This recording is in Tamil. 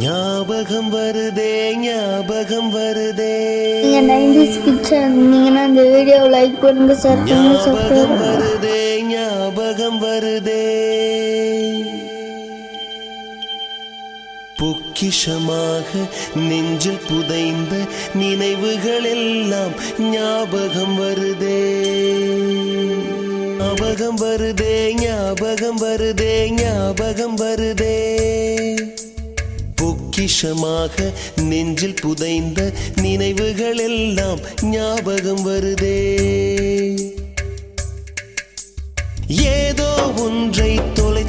ஞாபகம் வருதே ஞாபகம் வருதே. நீங்க 90s கிட்ஸா இருந்தீங்கன்னா இந்த வீடியோவை லைக் பண்ணுங்க, ஷேர் பண்ணுங்க, சப்ஸ்கிரைப் ஞாபகம் பண்ணுங்க. வருதே ஞாபகம் வருதே. பொக்கிஷமாக நெஞ்சில் புதைந்த நினைவுகள் எல்லாம் ஞாபகம் வருதே. ஞாபகம் வருதே ஞாபகம் வருதே ஞாபகம் வருதே. பொக்கிஷமாக நெஞ்சில் புதைந்த நினைவுகள் எல்லாம் ஞாபகம் வருதே. ஏதோ ஒன்றை தொலை